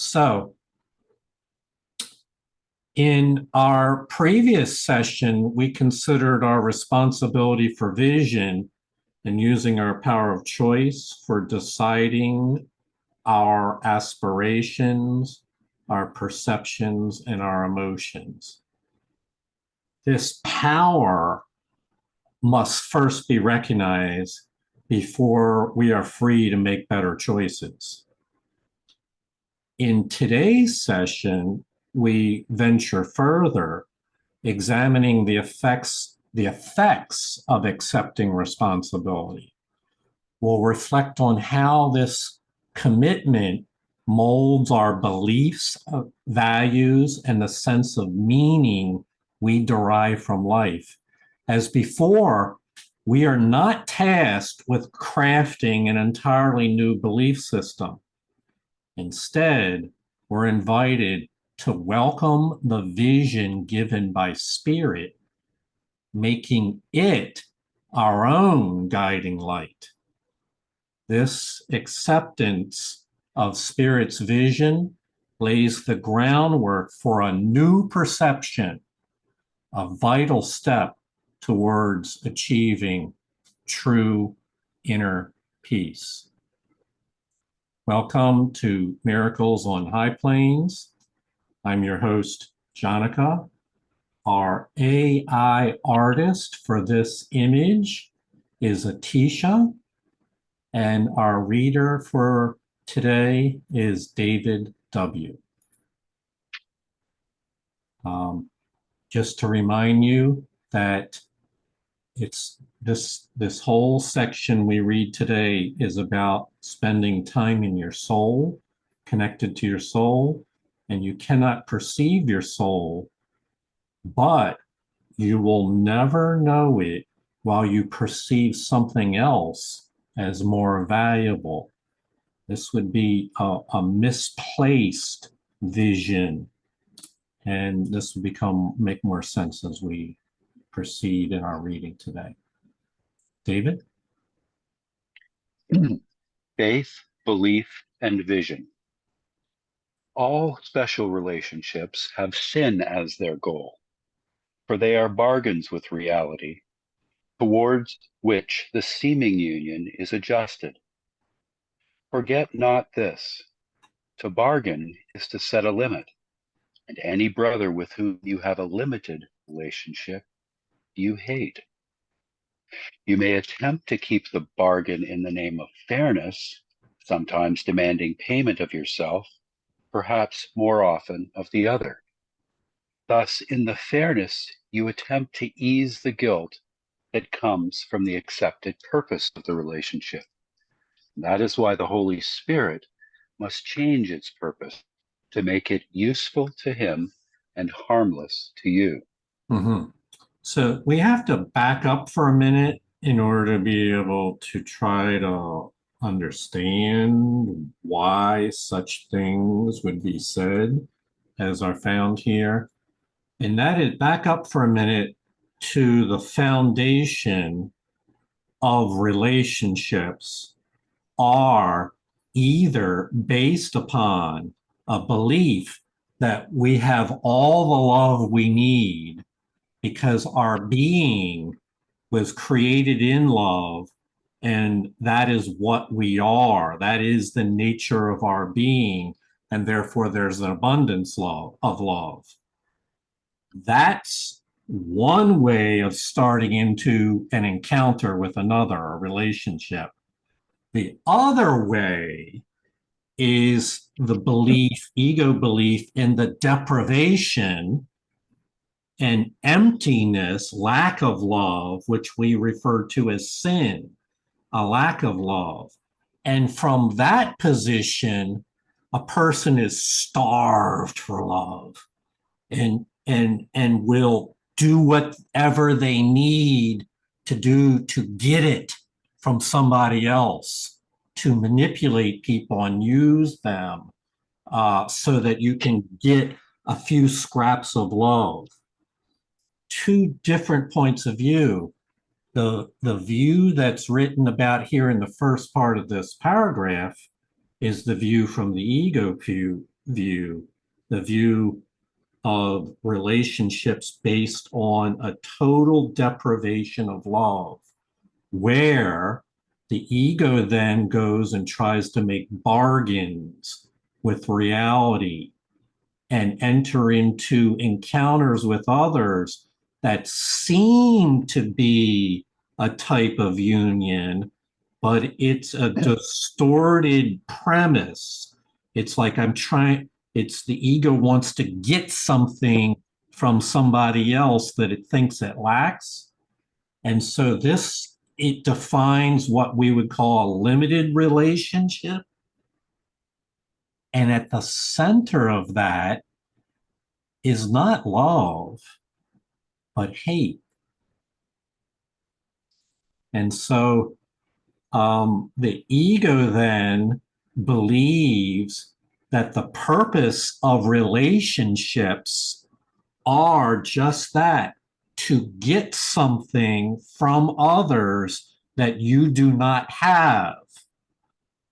So, in our previous session, we considered our responsibility for vision and using our power of choice for deciding our aspirations, our perceptions, and our emotions. This power must first be recognized before we are free to make better choices. In today's session, we venture further, examining the effects of accepting responsibility. We'll reflect on how this commitment molds our beliefs, values, and the sense of meaning we derive from life. As before, we are not tasked with crafting an entirely new belief system. Instead, we're invited to welcome the vision given by Spirit, making it our own guiding light. This acceptance of Spirit's vision lays the groundwork for a new perception, a vital step towards achieving true inner peace. Welcome to Miracles on High Plains. I'm your host, Jonaca. Our AI artist for this image is Atisha, and our reader for today is David W. Just to remind you that it's this whole section we read today is about spending time in your soul, connected to your soul, and you cannot perceive your soul, but you will never know it while you perceive something else as more valuable. This would be a misplaced vision, and this will make more sense as we proceed in our reading today. David? Faith, belief, and vision. All special relationships have sin as their goal, for they are bargains with reality, towards which the seeming union is adjusted. Forget not this: to bargain is to set a limit, and any brother with whom you have a limited relationship, you hate. You may attempt to keep the bargain in the name of fairness, sometimes demanding payment of yourself, perhaps more often of the other. Thus, in the fairness, you attempt to ease the guilt that comes from the accepted purpose of the relationship. And that is why the Holy Spirit must change its purpose to make it useful to Him and harmless to you. Mm-hmm. So we have to back up for a minute in order to be able to try to understand why such things would be said as are found here. And that is back up for a minute to the foundation of relationships are either based upon a belief that we have all the love we need because our being was created in love, and that is what we are. That is the nature of our being, and therefore there's an abundance of love. That's one way of starting into an encounter with another, a relationship. The other way is the belief, ego belief, in the deprivation and emptiness, lack of love, which we refer to as sin, a lack of love. And from that position, a person is starved for love and will do whatever they need to do to get it from somebody else, to manipulate people and use them so that you can get a few scraps of love. Two different points of view. The view that's written about here in the first part of this paragraph is the view from the ego view, the view of relationships based on a total deprivation of love, where the ego then goes and tries to make bargains with reality and enter into encounters with others that seem to be a type of union, but it's a distorted premise. It's like it's the ego wants to get something from somebody else that it thinks it lacks. And so it defines what we would call a limited relationship. And at the center of that is not love, but hate. And so the ego then believes that the purpose of relationships are just that, to get something from others that you do not have.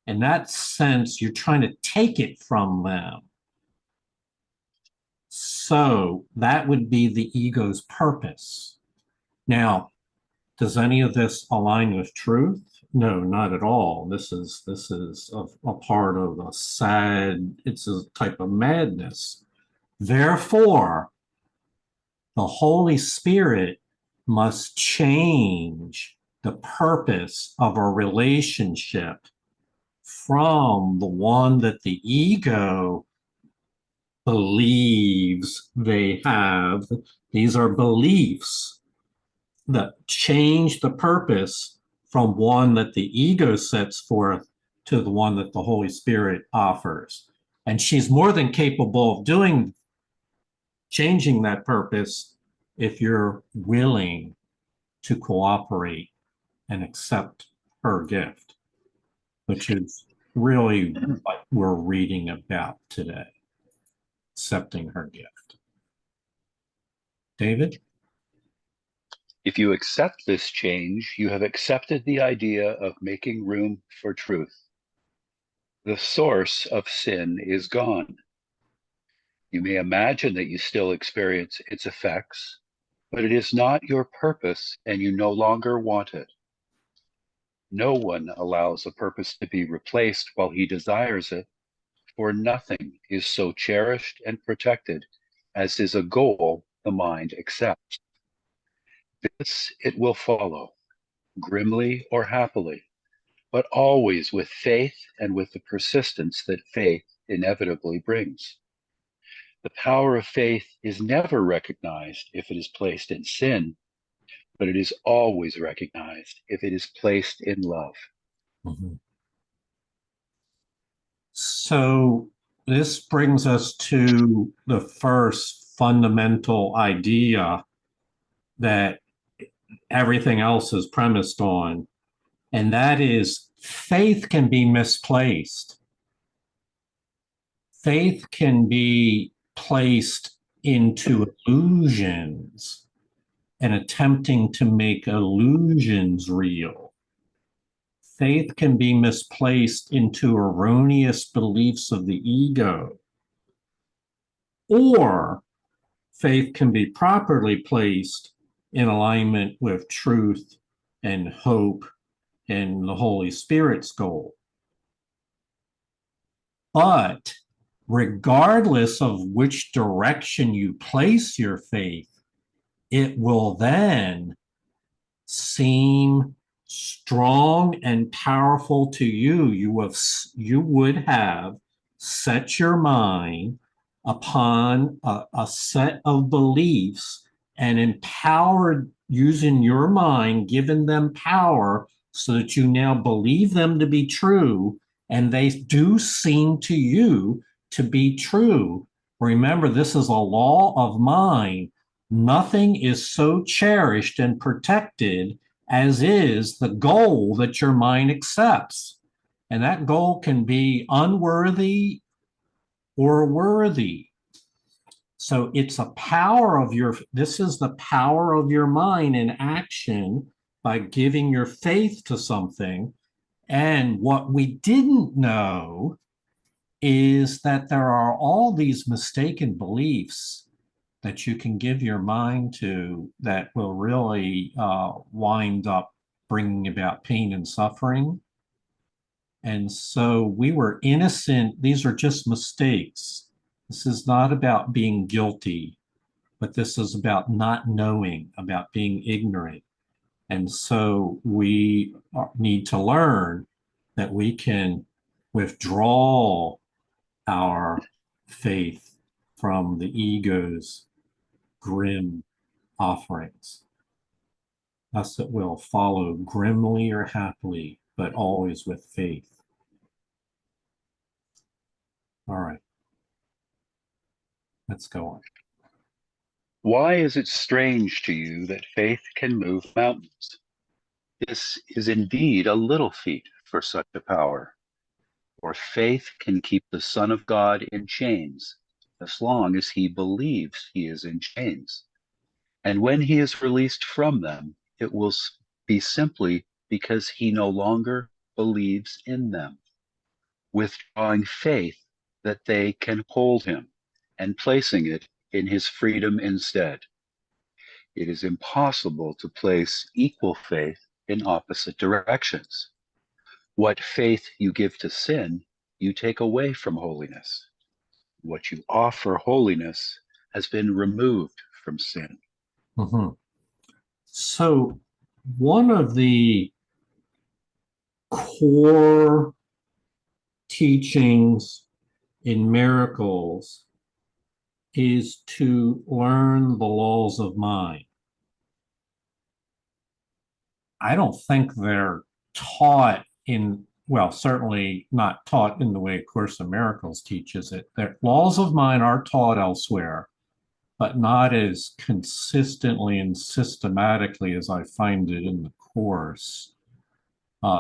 In that sense, you're trying to take it from them. So that would be the ego's purpose. Now, does any of this align with truth? No, not at all. This is a part of it's a type of madness. Therefore, the Holy Spirit must change the purpose of a relationship from the one that the ego believes they have. These are beliefs that change the purpose from one that the ego sets forth to the one that the Holy Spirit offers. And she's more than capable of changing that purpose if you're willing to cooperate and accept her gift, which is really what we're reading about today, accepting her gift. David? If you accept this change, you have accepted the idea of making room for truth. The source of sin is gone. You may imagine that you still experience its effects, but it is not your purpose and you no longer want it. No one allows a purpose to be replaced while he desires it, for nothing is so cherished and protected as is a goal the mind accepts. This it will follow, grimly or happily, but always with faith and with the persistence that faith inevitably brings. The power of faith is never recognized if it is placed in sin, but it is always recognized if it is placed in love. Mm-hmm. So this brings us to the first fundamental idea that everything else is premised on, and that is faith can be misplaced. Faith can be placed into illusions and attempting to make illusions real. Faith can be misplaced into erroneous beliefs of the ego, or faith can be properly placed in alignment with truth and hope and the Holy Spirit's goal. But regardless of which direction you place your faith, it will then seem strong and powerful to you. You would have set your mind upon a set of beliefs and empowered, using your mind, given them power so that you now believe them to be true, and they do seem to you to be true. Remember, this is a law of mind. Nothing is so cherished and protected as is the goal that your mind accepts. And that goal can be unworthy or worthy. So it's a power of this is the power of your mind in action by giving your faith to something. And what we didn't know is that there are all these mistaken beliefs that you can give your mind to that will really wind up bringing about pain and suffering. And so we were innocent. These are just mistakes. This is not about being guilty, but this is about not knowing, about being ignorant. And so we need to learn that we can withdraw our faith from the ego's grim offerings. Thus it will follow grimly or happily, but always with faith. All right, let's go on. Why is it strange to you that faith can move mountains? This is indeed a little feat for such a power, for faith can keep the Son of God in chains as long as he believes he is in chains. And when he is released from them, it will be simply because he no longer believes in them, withdrawing faith that they can hold him and placing it in his freedom instead. It is impossible to place equal faith in opposite directions. What faith you give to sin, you take away from holiness. What you offer holiness has been removed from sin. Mm-hmm. So one of the core teachings in miracles is to learn the laws of mind. I don't think they're taught in, well, certainly not taught in the way Course in Miracles teaches it. The laws of mind are taught elsewhere, but not as consistently and systematically as I find it in the Course.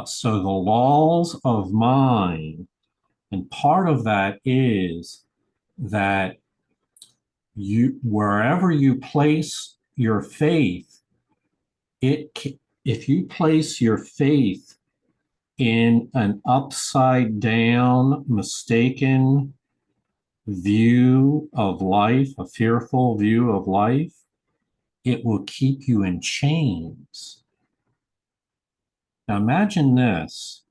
So the laws of mind, and part of that is that wherever you place your faith, if you place your faith in an upside down, mistaken view of life, a fearful view of life, it will keep you in chains. Now imagine this,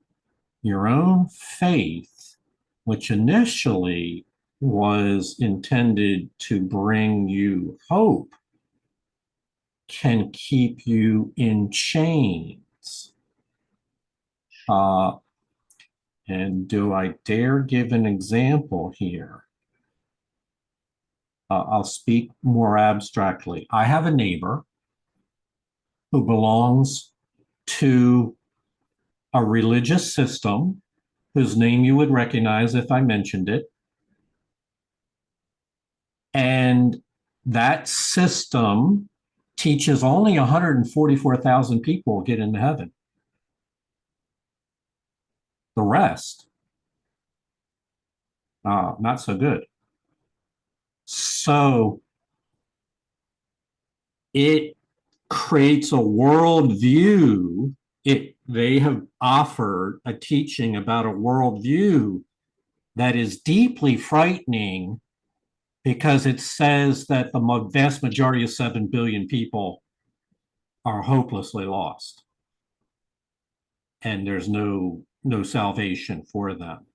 your own faith, which initially was intended to bring you hope, can keep you in chains. And do I dare give an example here? I'll speak more abstractly. I have a neighbor who belongs to a religious system whose name you would recognize if I mentioned it. And that system teaches only 144,000 people get into heaven. The rest, not so good. So it creates a worldview. They have offered a teaching about a worldview that is deeply frightening because it says that the vast majority of 7 billion people are hopelessly lost and there's no salvation for them.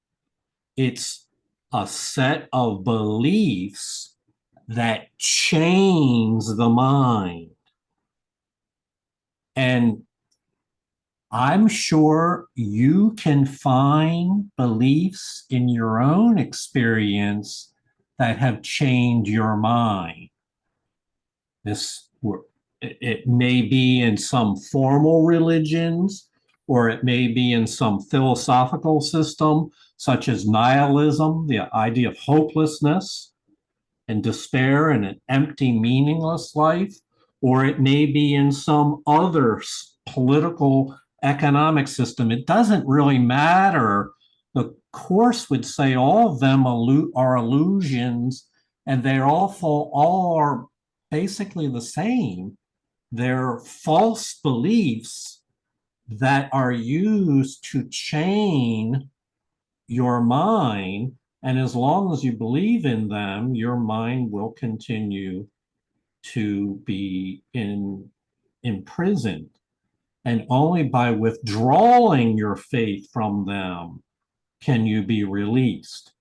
It's a set of beliefs that chains the mind. And I'm sure you can find beliefs in your own experience that have chained your mind. It may be in some formal religions, or it may be in some philosophical system, such as nihilism, the idea of hopelessness and despair and an empty, meaningless life, or it may be in some other political economic system. It doesn't really matter. The Course would say all of them are illusions, and they're all are basically the same. They're false beliefs that are used to chain your mind And as long as you believe in them, your mind will continue to be imprisoned. And only by withdrawing your faith from them can you be released.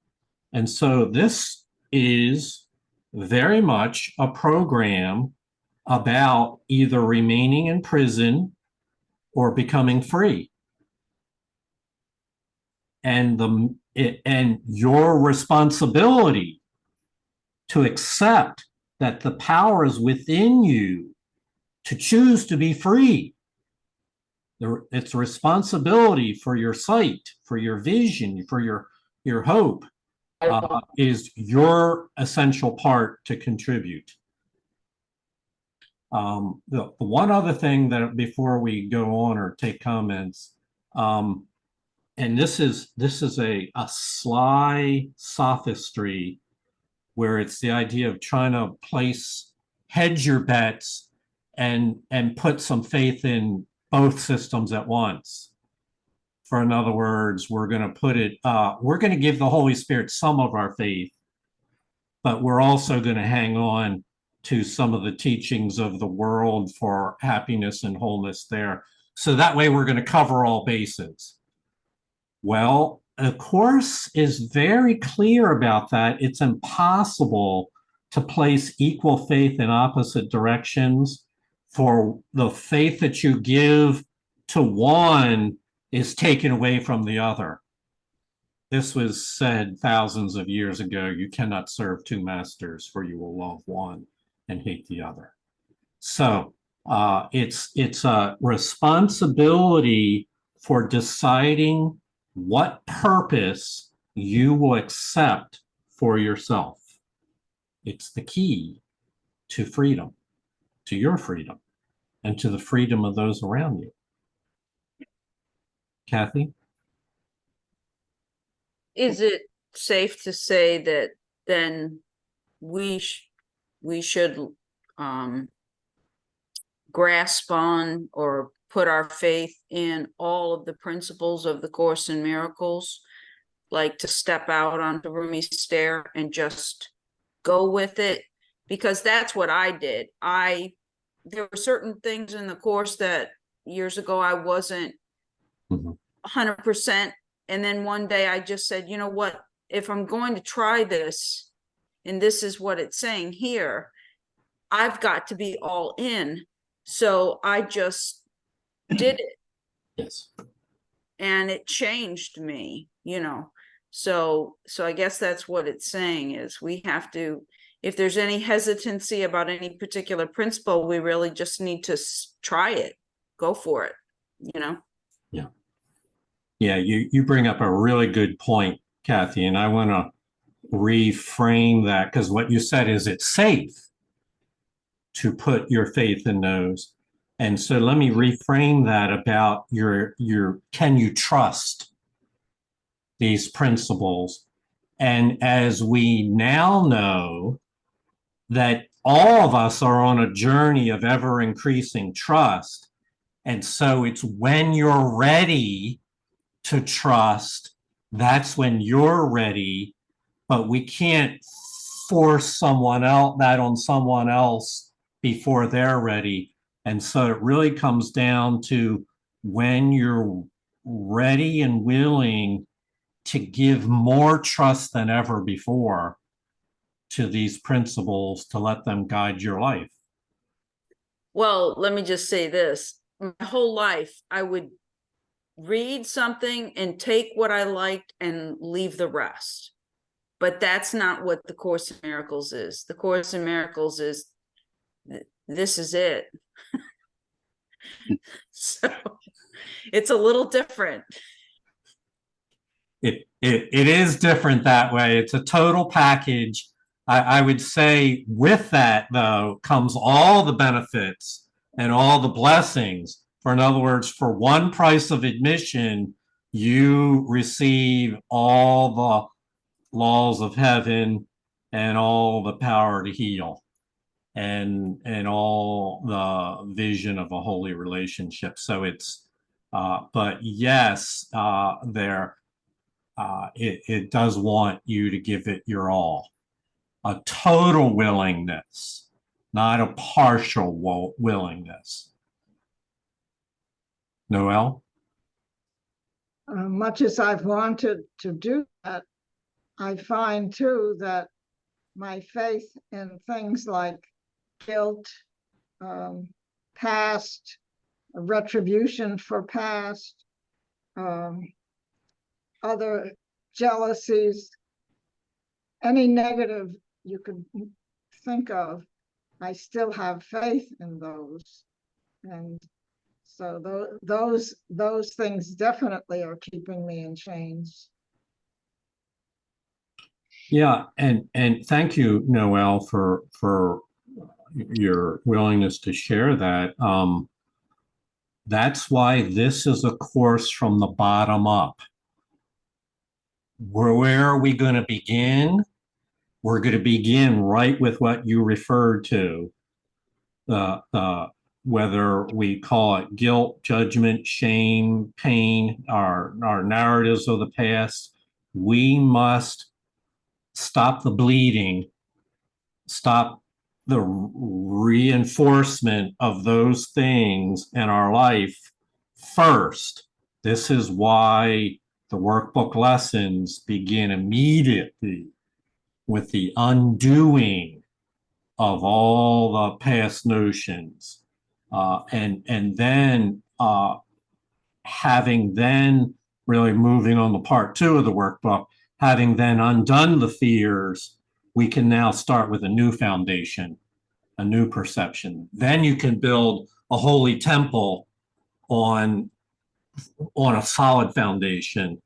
And so this is very much a program about either remaining in prison or becoming free. And your responsibility to accept that the power is within you to choose to be free. It's a responsibility for your sight, for your vision, for your hope, is your essential part to contribute. The one other thing that before we go on or take comments, and this is a sly sophistry where it's the idea of trying to hedge your bets and put some faith in both systems at once. For in other words, we're going to give the Holy Spirit some of our faith, but we're also going to hang on to some of the teachings of the world for happiness and wholeness there. So that way we're going to cover all bases. Well, the Course is very clear about that. It's impossible to place equal faith in opposite directions, for the faith that you give to one is taken away from the other. This was said thousands of years ago. You cannot serve two masters, for you will love one and hate the other. So it's a responsibility for deciding what purpose you will accept for yourself. It's the key to freedom, to your freedom, and to the freedom of those around you. Kathy? Is it safe to say that then we should grasp on or put our faith in all of the principles of the Course in Miracles, like to step out onto Rumi's stair and just go with it? Because that's what I did. There were certain things in the Course that years ago I wasn't 100%. And then one day I just said, you know what, if I'm going to try this, and this is what it's saying here, I've got to be all in. So I just did it. Yes. And it changed me, So I guess that's what it's saying, is we have to, if there's any hesitancy about any particular principle, we really just need to try it, go for it, Yeah. Yeah, you bring up a really good point, Kathy, and I want to reframe that, because what you said is it's safe to put your faith in those. And so let me reframe that about can you trust these principles? And as we now know that all of us are on a journey of ever increasing trust, and so it's when you're ready to trust, that's when you're ready, but we can't force that on someone else before they're ready. And so it really comes down to when you're ready and willing to give more trust than ever before to these principles, to let them guide your life. Well, let me just say this. My whole life, I would read something and take what I liked and leave the rest. But that's not what the Course in Miracles is. The Course in Miracles is, this is it. So it's a little different. It is different that way. It's a total package. I would say with that, though, comes all the benefits and all the blessings. For in other words, for one price of admission, you receive all the laws of heaven and all the power to heal and all the vision of a holy relationship. So it's, but yes, it does want you to give it your all. A total willingness, not a partial willingness. Noel? Much as I've wanted to do that, I find too that my faith in things like guilt, past, retribution for past, other jealousies, any negative you could think of, I still have faith in those. And so those things definitely are keeping me in chains. Yeah, and thank you, Noel, for your willingness to share that. That's why this is a course from the bottom up. Where are we going to begin? We're going to begin right with what you referred to, whether we call it guilt, judgment, shame, pain, our narratives of the past. We must stop the bleeding, stop the reinforcement of those things in our life first. This is why the workbook lessons begin immediately with the undoing of all the past notions, and then having then really moving on to part 2 of the workbook, having then undone the fears, we can now start with a new foundation, a new perception. Then you can build a holy temple on a solid foundation.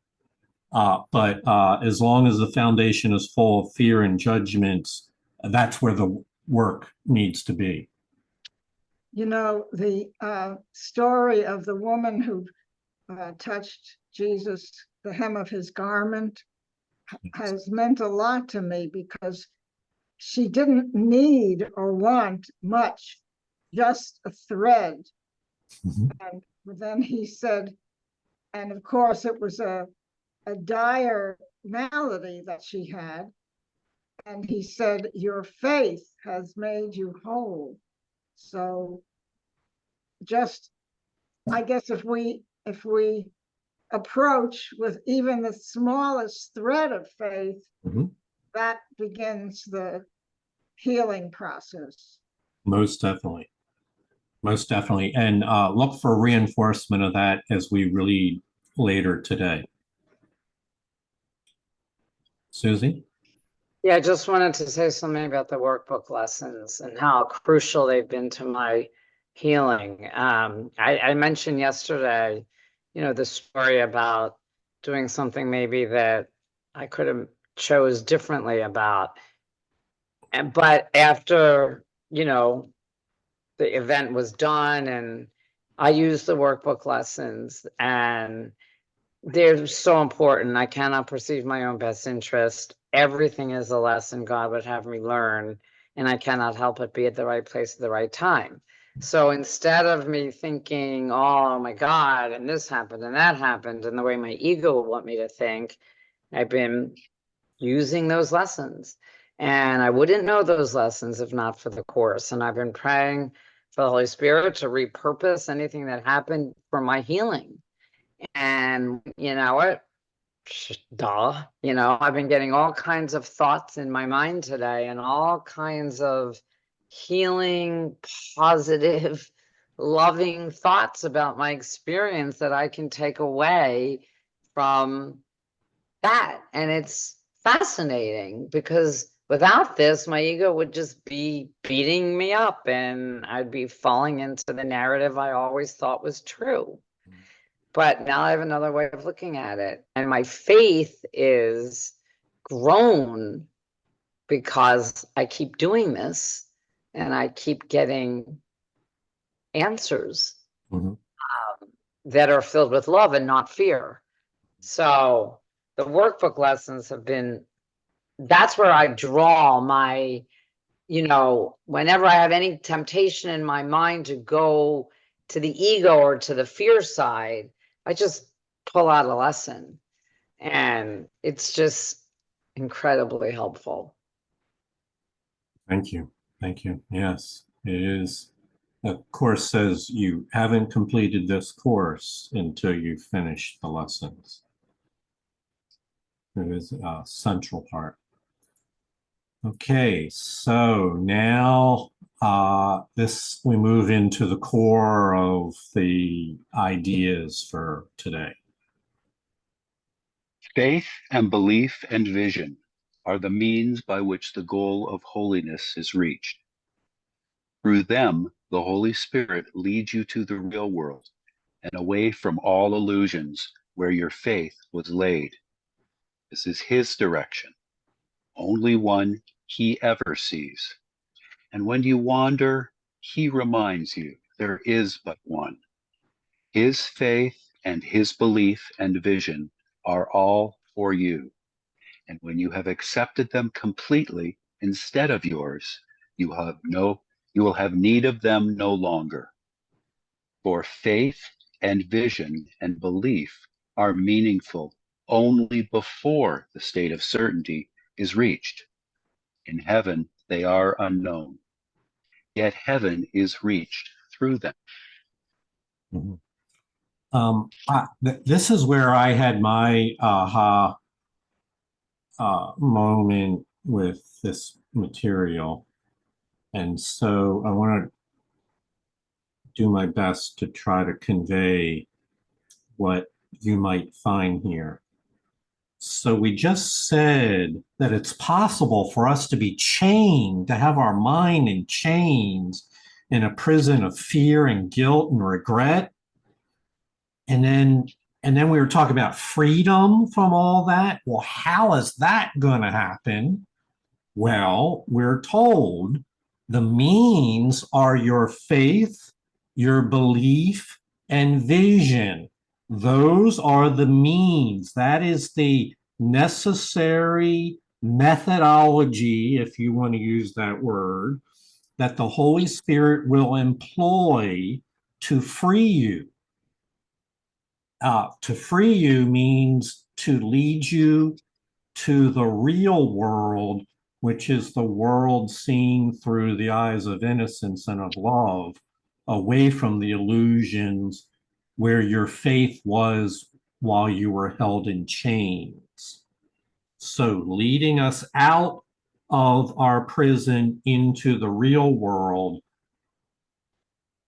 But as long as the foundation is full of fear and judgments, that's where the work needs to be. You know, the story of the woman who touched Jesus, the hem of his garment, has meant a lot to me, because she didn't need or want much, just a thread. Mhm. And then he said, and of course it was a dire malady that she had. And he said, your faith has made you whole. So just, I guess if we approach with even the smallest thread of faith, Mhm. that begins the healing process. Most definitely. Most definitely. And look for reinforcement of that as we read later today. Susie? Yeah, I just wanted to say something about the workbook lessons and how crucial they've been to my healing. I mentioned yesterday, the story about doing something maybe that I could have chose differently about. But after, the event was done and I used the workbook lessons, and they're so important. I cannot perceive my own best interest. Everything is a lesson God would have me learn, and I cannot help but be at the right place at the right time. So instead of me thinking, oh my God, and this happened and that happened, and the way my ego would want me to think, I've been using those lessons. And I wouldn't know those lessons if not for the course. And I've been praying for the Holy Spirit to repurpose anything that happened for my healing. And you know what? Duh. I've been getting all kinds of thoughts in my mind today, and all kinds of healing, positive, loving thoughts about my experience that I can take away from that. And it's fascinating, because without this, my ego would just be beating me up and I'd be falling into the narrative I always thought was true. But now I have another way of looking at it. And my faith is grown because I keep doing this and I keep getting answers Mhm. that are filled with love and not fear. So the workbook lessons have been, that's where I draw my, whenever I have any temptation in my mind to go to the ego or to the fear side, I just pull out a lesson. And it's just incredibly helpful. Thank you. Thank you. Yes, it is. The course says you haven't completed this course until you finish the lessons. It is a central part. Okay, so now we move into the core of the ideas for today. Faith and belief and vision are the means by which the goal of holiness is reached. Through them, the Holy Spirit leads you to the real world and away from all illusions where your faith was laid. This is his direction, only one he ever sees. And when you wander, he reminds you there is but one. His faith and his belief and vision are all for you. And when you have accepted them completely instead of yours, you will have need of them no longer. For faith and vision and belief are meaningful only before the state of certainty is reached. In heaven, they are unknown. Yet heaven is reached through them. Mhm. This is where I had my aha moment with this material. And so I want to do my best to try to convey what you might find here. So we just said that it's possible for us to be chained, to have our mind in chains in a prison of fear and guilt and regret. And then we were talking about freedom from all that. Well, how is that going to happen? Well, we're told the means are your faith, your belief, and vision. Those are the means. That is the necessary methodology, if you want to use that word, that the Holy Spirit will employ to free you. To free you means to lead you to the real world, which is the world seen through the eyes of innocence and of love, away from the illusions where your faith was while you were held in chains. So leading us out of our prison into the real world.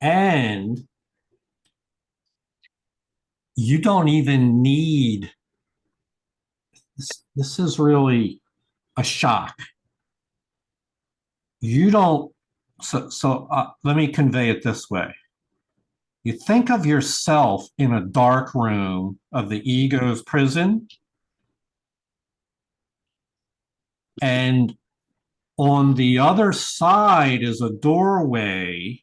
And you don't even need, this is really a shock. You don't, let me convey it this way. You think of yourself in a dark room of the ego's prison, and on the other side is a doorway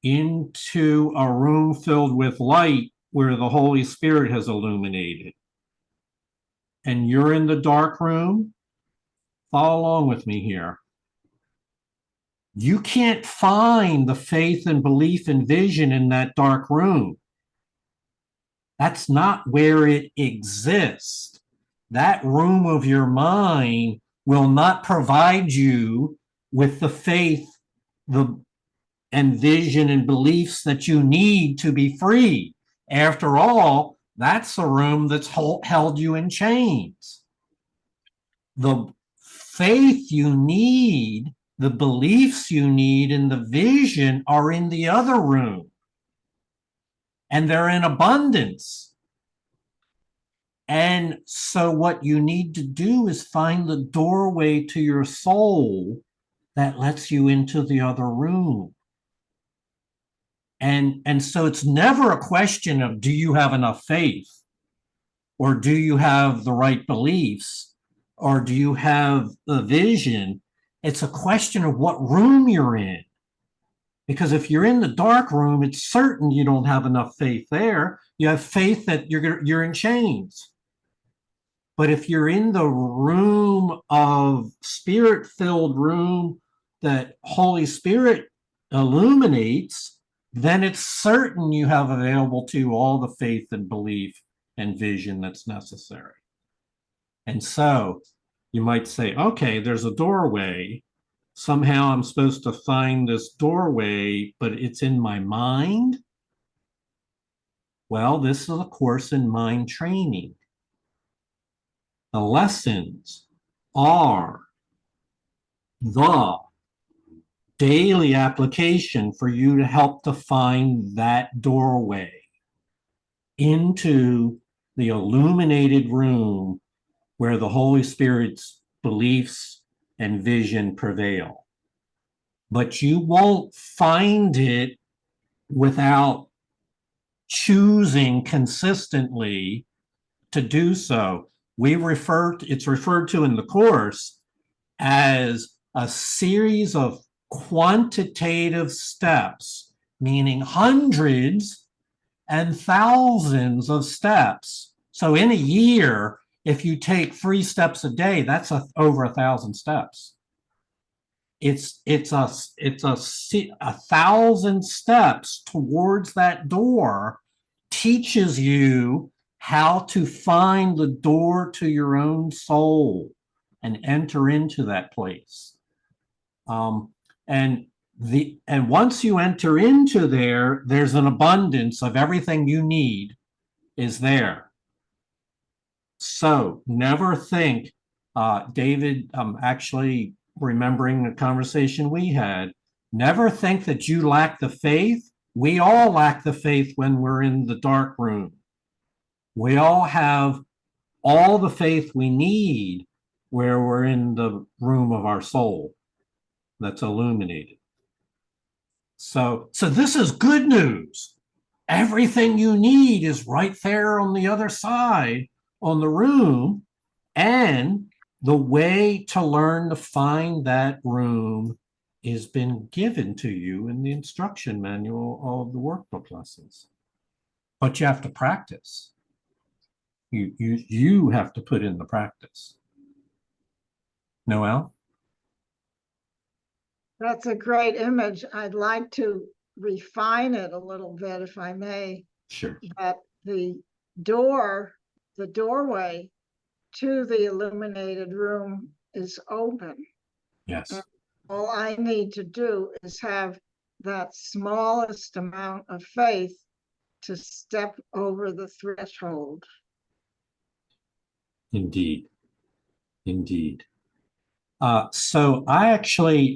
into a room filled with light where the Holy Spirit has illuminated. And you're in the dark room. Follow along with me here. You can't find the faith and belief and vision in that dark room. That's not where it exists. That room of your mind will not provide you with the faith, and vision and beliefs that you need to be free. After all, that's the room that's held you in chains. The faith you need, the beliefs you need, and the vision are in the other room. And they're in abundance. And so what you need to do is find the doorway to your soul that lets you into the other room. And so it's never a question of, do you have enough faith? Or do you have the right beliefs? Or do you have the vision? It's a question of what room you're in. Because if you're in the dark room, it's certain you don't have enough faith there. You have faith that you're in chains. But if you're in the room of spirit-filled room that Holy Spirit illuminates, then it's certain you have available to you all the faith and belief and vision that's necessary. And so you might say, okay, there's a doorway. Somehow I'm supposed to find this doorway, but it's in my mind. Well, this is a course in mind training. The lessons are the daily application for you to help to find that doorway into the illuminated room where the Holy Spirit's beliefs and vision prevail. But you won't find it without choosing consistently to do so. It's referred to in the course as a series of quantitative steps, meaning hundreds and thousands of steps. So in a year, if you take 3 steps a day, that's over 1,000 steps. It's 1,000 steps towards that door, teaches you how to find the door to your own soul and enter into that place. And once you enter into there, there's an abundance of everything you need is there. So never think, David, actually remembering the conversation we had, never think that you lack the faith. We all lack the faith when we're in the dark room. We all have all the faith we need where we're in the room of our soul that's illuminated. So this is good news. Everything you need is right there on the other side on the room, and the way to learn to find that room has been given to you in the instruction manual of the workbook lessons. But you have to practice. You have to put in the practice. Noelle? That's a great image. I'd like to refine it a little bit, if I may. Sure. That the doorway to the illuminated room is open. Yes. And all I need to do is have that smallest amount of faith to step over the threshold. Indeed. Indeed. So I actually,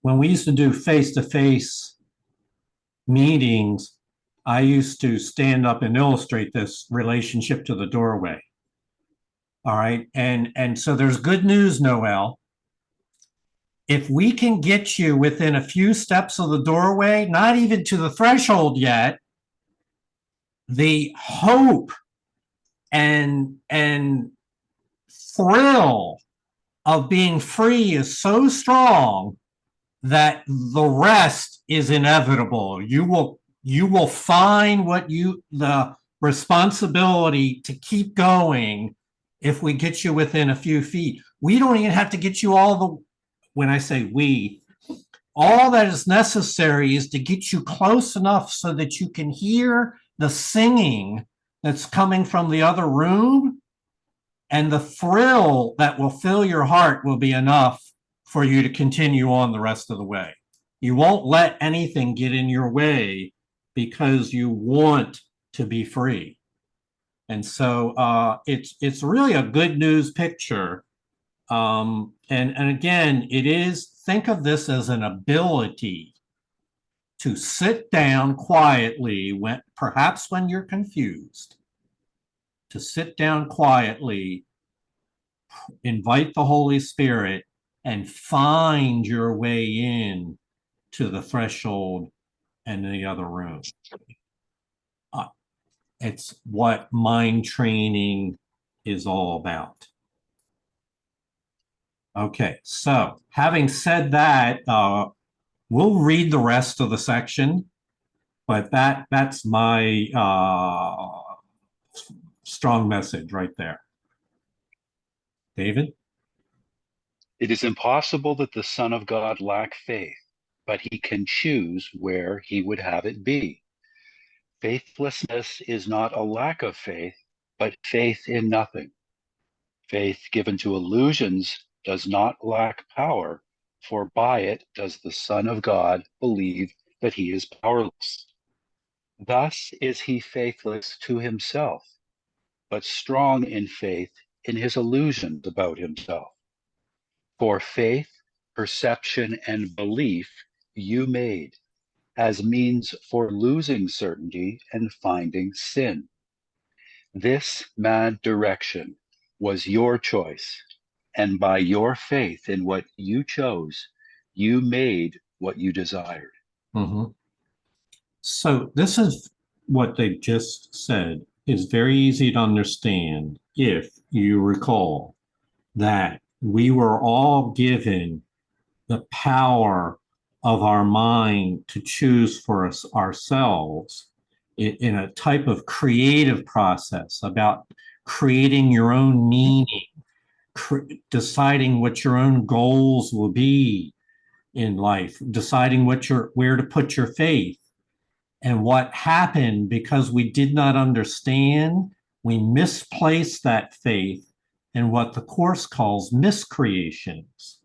when we used to do face-to-face meetings, I used to stand up and illustrate this relationship to the doorway. All right. And so there's good news, Noelle. If we can get you within a few steps of the doorway, not even to the threshold yet, the hope and thrill of being free is so strong that the rest is inevitable. You will find the responsibility to keep going if we get you within a few feet. We don't even have to get you when I say we, all that is necessary is to get you close enough so that you can hear the singing that's coming from the other room, and the thrill that will fill your heart will be enough for you to continue on the rest of the way. You won't let anything get in your way because you want to be free. And so it's really a good news picture. And again, think of this as an ability to sit down quietly perhaps when you're confused, to sit down quietly, invite the Holy Spirit, and find your way in to the threshold and the other room. It's what mind training is all about. Okay, so having said that, we'll read the rest of the section, but that's my strong message right there. David? It is impossible that the Son of God lack faith, but he can choose where he would have it be. Faithlessness is not a lack of faith, but faith in nothing. Faith given to illusions does not lack power, for by it does the Son of God believe that he is powerless. Thus is he faithless to himself, but strong in faith in his illusions about himself. For faith, perception, and belief you made as means for losing certainty and finding sin. This mad direction was your choice, and by your faith in what you chose, you made what you desired. Mhm. So this is what they just said is very easy to understand if you recall that we were all given the power of our mind to choose for us ourselves in a type of creative process about creating your own meaning, deciding what your own goals will be in life, deciding where to put your faith. And what happened because we did not understand, we misplaced that faith in what the Course calls miscreations.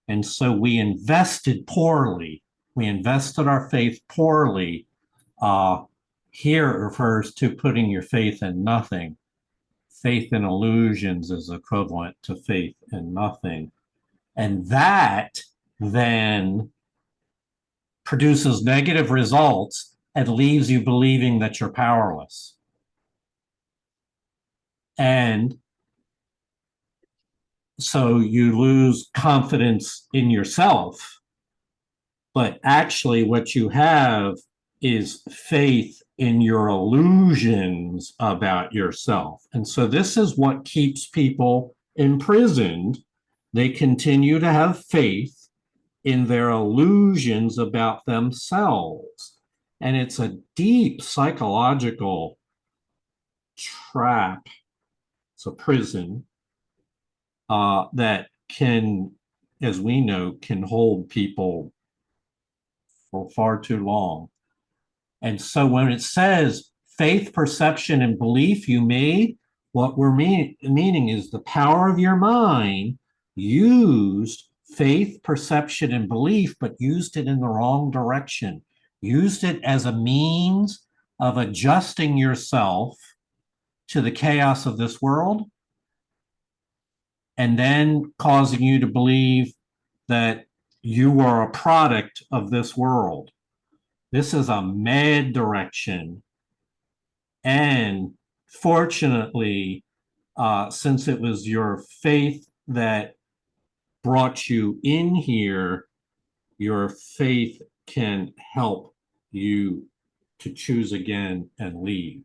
And so we invested poorly. We invested our faith poorly. Here it refers to putting your faith in nothing. Faith in illusions is equivalent to faith in nothing. And that then produces negative results and leaves you believing that you're powerless. And so you lose confidence in yourself. But actually, what you have is faith in your illusions about yourself. And so this is what keeps people imprisoned. They continue to have faith in their illusions about themselves. And it's a deep psychological trap. It's a prison that can, as we know, can hold people for far too long. And so when it says faith, perception, and belief you made, what we're meaning is the power of your mind used faith, perception, and belief, but used it in the wrong direction, used it as a means of adjusting yourself to the chaos of this world, and then causing you to believe that you are a product of this world. This is a mad direction. And fortunately, since it was your faith that brought you in here, your faith can help you to choose again and leave.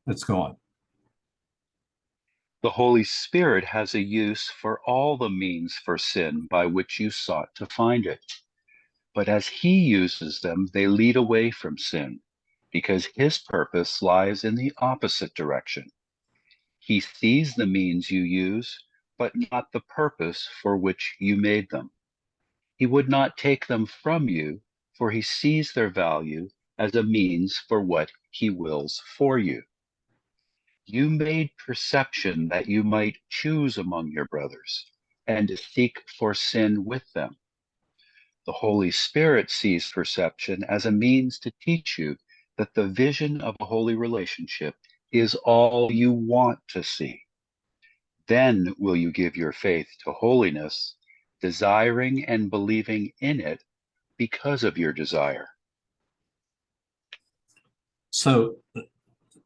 Let's go on. The Holy Spirit has a use for all the means for sin by which you sought to find it. But as he uses them, they lead away from sin, because his purpose lies in the opposite direction. He sees the means you use, but not the purpose for which you made them. He would not take them from you, for he sees their value as a means for what he wills for you. You made perception that you might choose among your brothers and seek for sin with them. The Holy Spirit sees perception as a means to teach you that the vision of a holy relationship is all you want to see. Then will you give your faith to holiness, desiring and believing in it because of your desire. So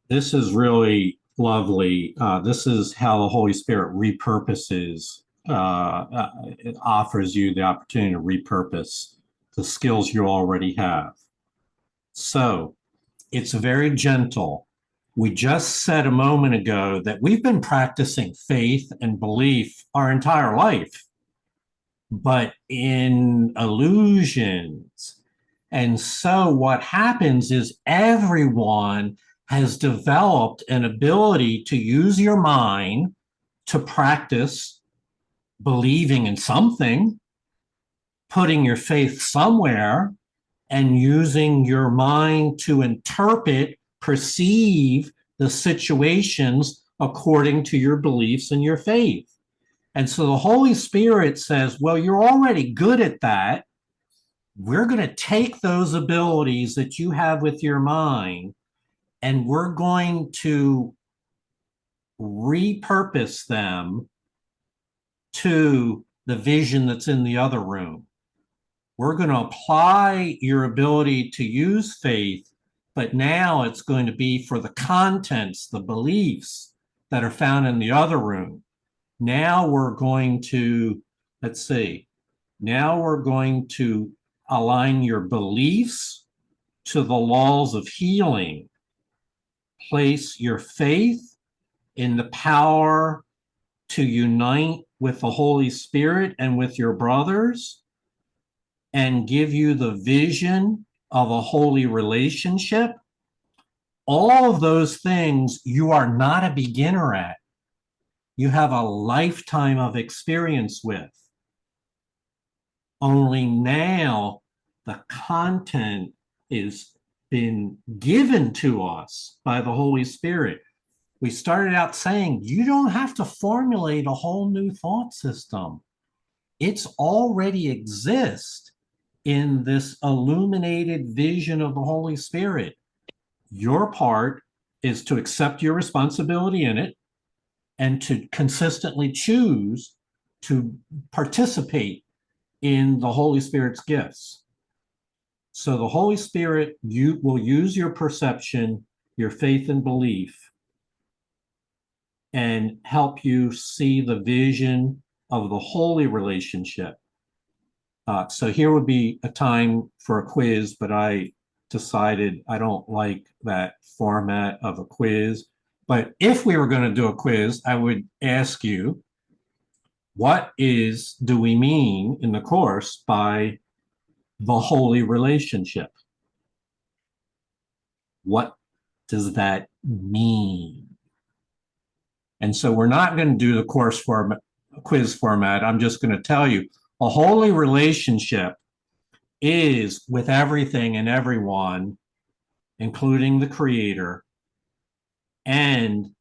this is really lovely. This is how the Holy Spirit repurposes, it offers you the opportunity to repurpose the skills you already have. So it's very gentle. We just said a moment ago that we've been practicing faith and belief our entire life, but in illusions. And so what happens is everyone has developed an ability to use your mind to practice believing in something, putting your faith somewhere and using your mind to interpret, perceive the situations according to your beliefs and your faith. And so the Holy Spirit says, well, you're already good at that. We're going to take those abilities that you have with your mind, and we're going to repurpose them to the vision that's in the other room. We're going to apply your ability to use faith, but now it's going to be for the contents, the beliefs that are found in the other room. Now we're going to, let's see, now we're going to align your beliefs to the laws of healing. Place your faith in the power to unite with the Holy Spirit and with your brothers, and give you the vision of a holy relationship. All of those things you are not a beginner at. You have a lifetime of experience with. Only now the content is been given to us by the Holy Spirit. We started out saying you don't have to formulate a whole new thought system. It's already exists in this illuminated vision of the Holy Spirit. Your part is to accept your responsibility in it and to consistently choose to participate in the Holy Spirit's gifts. So the Holy Spirit, you will use your perception, your faith and belief, and help you see the vision of the holy relationship. So here would be a time for a quiz, but I decided I don't like that format of a quiz. But if we were going to do a quiz, I would ask you, what do we mean in the course by the holy relationship? What does that mean? And so we're not going to do the quiz format. I'm just going to tell you, a holy relationship is with everything and everyone, including the Creator, and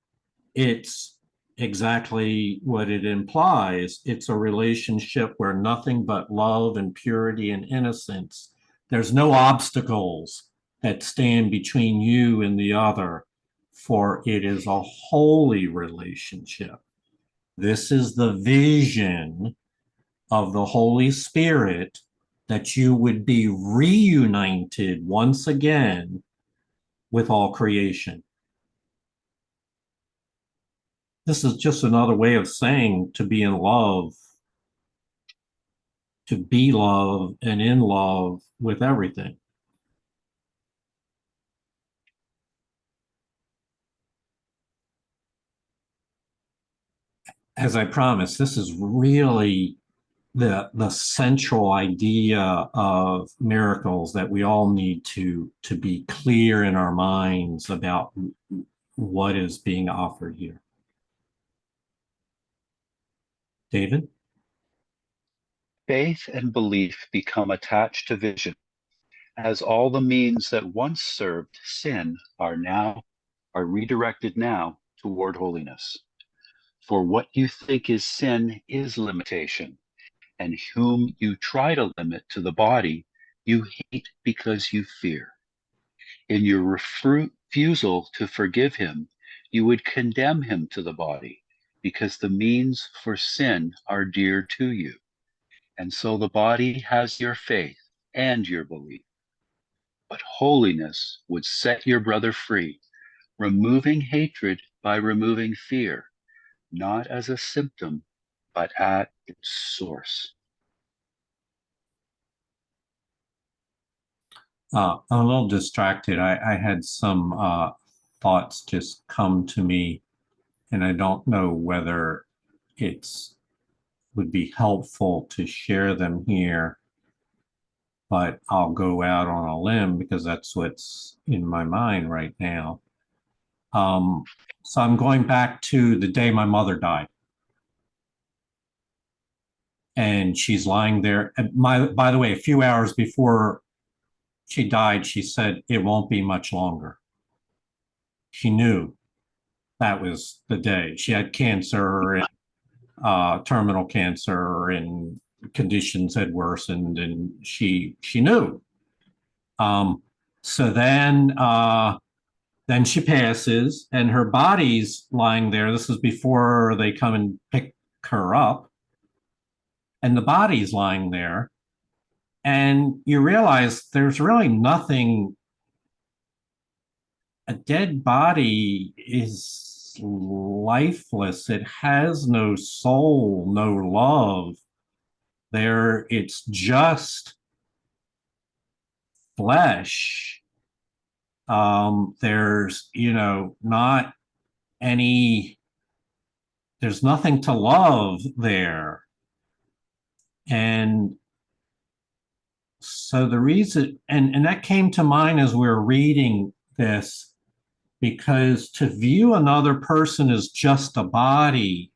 it's exactly what it implies. It's a relationship where nothing but love and purity and innocence. There's no obstacles that stand between you and the other, for it is a holy relationship. This is the vision of the Holy Spirit, that you would be reunited once again with all creation. This is just another way of saying to be in love, to be love and in love with everything. As I promised, this is really the central idea of miracles, that we all need to be clear in our minds about what is being offered here. David? Faith and belief become attached to vision, as all the means that once served sin are redirected now toward holiness. For what you think is sin is limitation, and whom you try to limit to the body, you hate because you fear. In your refusal to forgive him, you would condemn him to the body, because the means for sin are dear to you. And so the body has your faith and your belief. But holiness would set your brother free, removing hatred by removing fear, not as a symptom, but at its source. I'm a little distracted. I had some thoughts just come to me, and I don't know whether it's would be helpful to share them here, but I'll go out on a limb because that's what's in my mind right now. So I'm going back to the day my mother died. And she's lying there. And by the way, a few hours before she died, she said, it won't be much longer. She knew that was the day. She had cancer, and terminal cancer, and conditions had worsened, and she knew. So then she passes, and her body's lying there. This is before they come and pick her up, and the body's lying there. And you realize there's really nothing. A dead body is lifeless. It has no soul, no love. It's just flesh. There's, not any, there's nothing to love there. And so the reason, and that came to mind as we were reading this, because to view another person as just a body,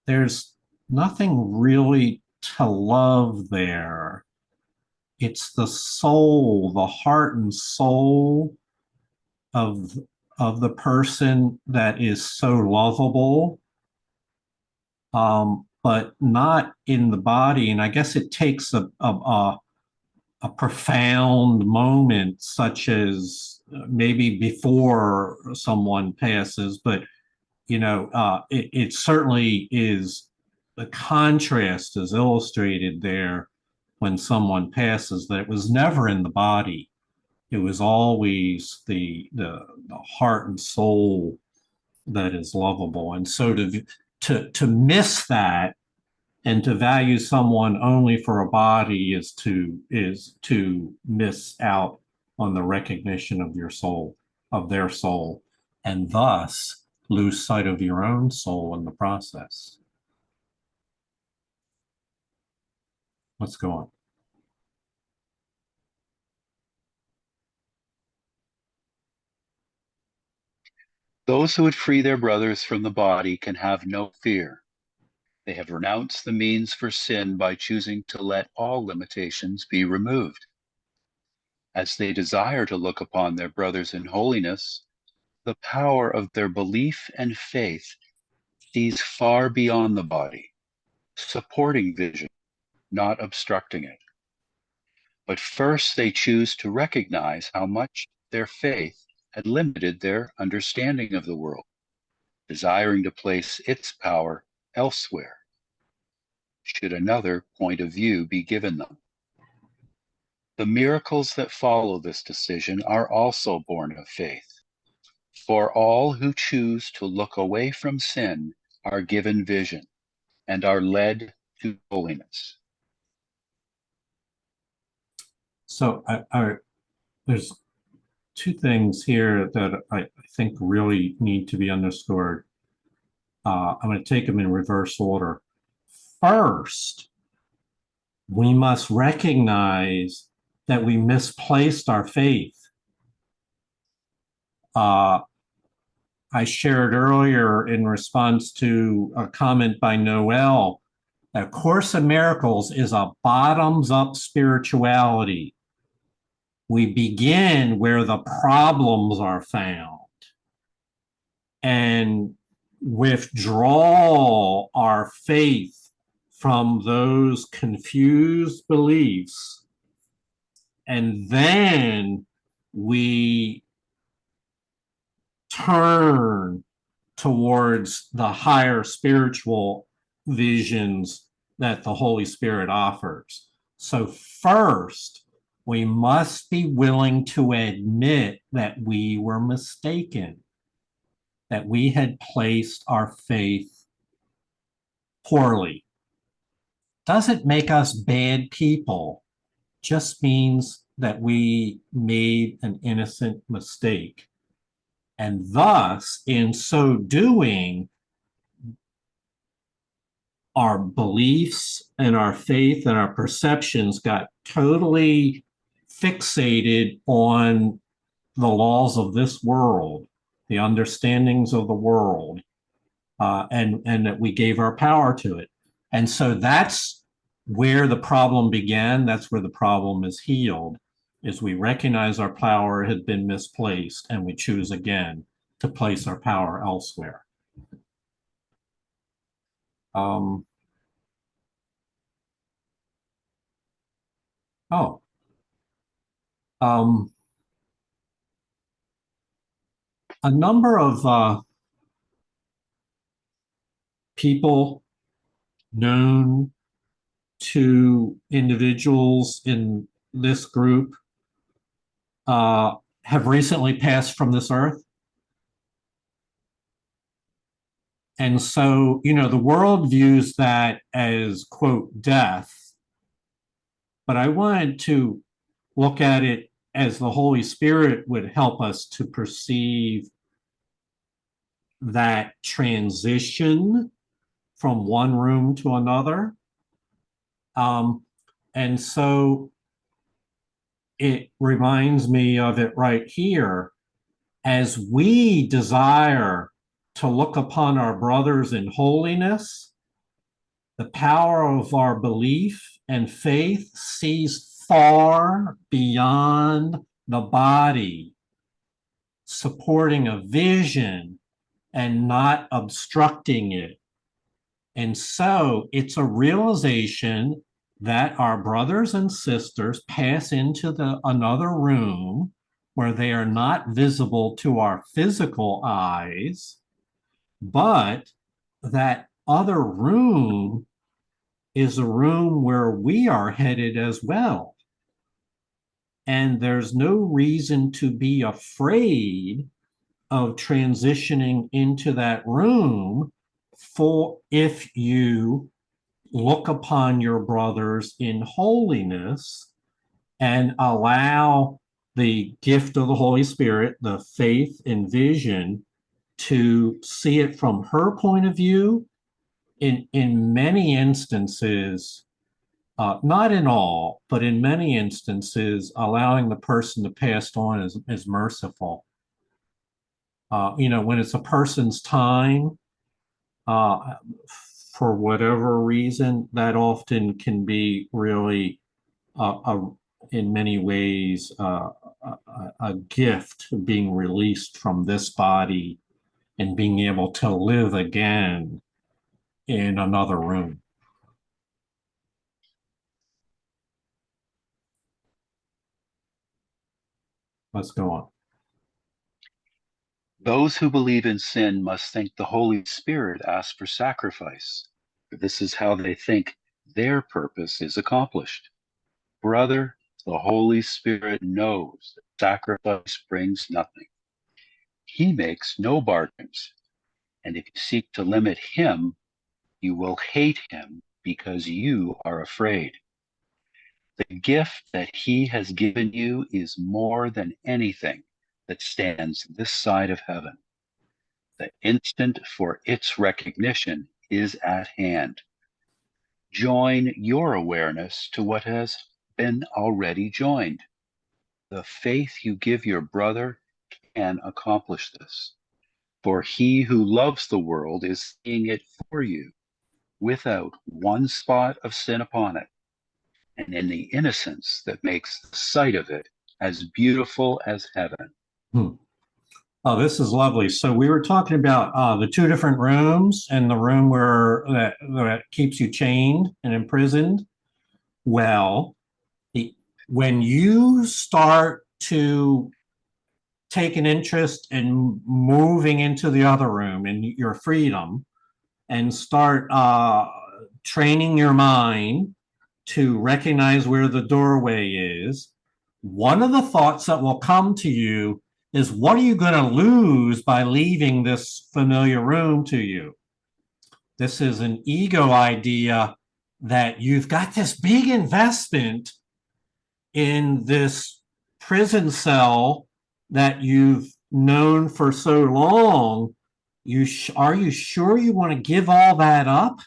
there's nothing really to love there. It's the soul, the heart and soul of the person that is so lovable, but not in the body. And I guess it takes a profound moment, such as maybe before someone passes, but it certainly is. The contrast is illustrated there when someone passes, that it was never in the body. It was always the heart and soul that is lovable. And so to miss that and to value someone only for a body is to miss out on the recognition of your soul, of their soul, and thus lose sight of your own soul in the process. Let's go on. Those who would free their brothers from the body can have no fear. They have renounced the means for sin by choosing to let all limitations be removed. As they desire to look upon their brothers in holiness, the power of their belief and faith sees far beyond the body, supporting vision, not obstructing it. But first they choose to recognize how much their faith had limited their understanding of the world, desiring to place its power elsewhere, should another point of view be given them. The miracles that follow this decision are also born of faith. For all who choose to look away from sin are given vision and are led to holiness. So there's two things here that I think really need to be underscored. I'm going to take them in reverse order. First, we must recognize that we misplaced our faith. I shared earlier in response to a comment by Noel that Course in Miracles is a bottoms-up spirituality. We begin where the problems are found and withdraw our faith from those confused beliefs. And then we turn towards the higher spiritual visions that the Holy Spirit offers. So first, we must be willing to admit that we were mistaken, that we had placed our faith poorly. Doesn't make us bad people, just means that we made an innocent mistake. And thus, in so doing, our beliefs and our faith and our perceptions got totally fixated on the laws of this world, the understandings of the world, and that we gave our power to it. And so that's where the problem began. That's where the problem is healed, is we recognize our power had been misplaced and we choose again to place our power elsewhere. Oh. A number of people known to individuals in this group have recently passed from this earth. And so, you know, the world views that as, quote, death. But I wanted to look at it as the Holy Spirit would help us to perceive that transition from one room to another. And so it reminds me of it right here. As we desire to look upon our brothers in holiness, the power of our belief and faith sees far beyond the body, supporting a vision and not obstructing it. And so it's a realization that our brothers and sisters pass into another room where they are not visible to our physical eyes, but that other room is a room where we are headed as well. And there's no reason to be afraid of transitioning into that room if you look upon your brothers in holiness and allow the gift of the Holy Spirit, the faith and vision, to see it from her point of view. In many instances, not in all, but in many instances, allowing the person to pass on is merciful. You know, when it's a person's time, for whatever reason, that often can be really, in many ways, a gift being released from this body and being able to live again in another room. Let's go on. Those who believe in sin must think the Holy Spirit asks for sacrifice, for this is how they think their purpose is accomplished. Brother, the Holy Spirit knows that sacrifice brings nothing. He makes no bargains, and if you seek to limit him, you will hate him because you are afraid. The gift that he has given you is more than anything that stands this side of heaven. The instant for its recognition is at hand. Join your awareness to what has been already joined. The faith you give your brother can accomplish this. For he who loves the world is seeing it for you, without one spot of sin upon it, and in the innocence that makes the sight of it as beautiful as heaven. Oh, this is lovely. So we were talking about the two different rooms and the room where that keeps you chained and imprisoned. Well, when you start to take an interest in moving into the other room and your freedom and start training your mind to recognize where the doorway is, one of the thoughts that will come to you is, what are you going to lose by leaving this familiar room to you? This is an ego idea that you've got this big investment in this prison cell that you've known for so long. Are you sure you want to give all that up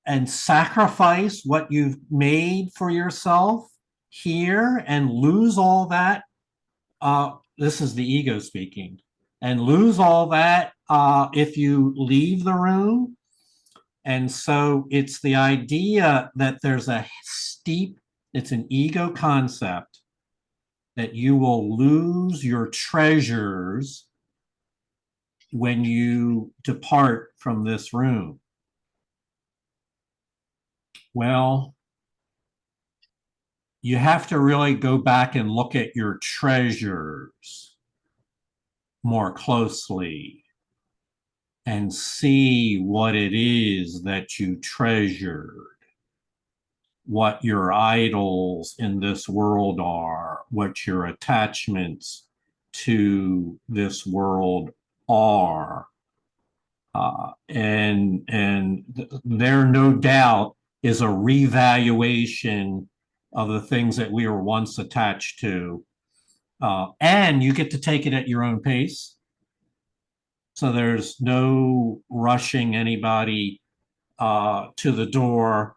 and sacrifice what you've made for yourself here and lose all that? This is the ego speaking. And lose all that if you leave the room? And so it's the idea that there's a steep, it's an ego concept that you will lose your treasures when you depart from this room. Well, you have to really go back and look at your treasures more closely and see what it is that you treasured, what your idols in this world are, what your attachments to this world are. And there no doubt is a revaluation of the things that we were once attached to. And you get to take it at your own pace. So there's no rushing anybody to the door.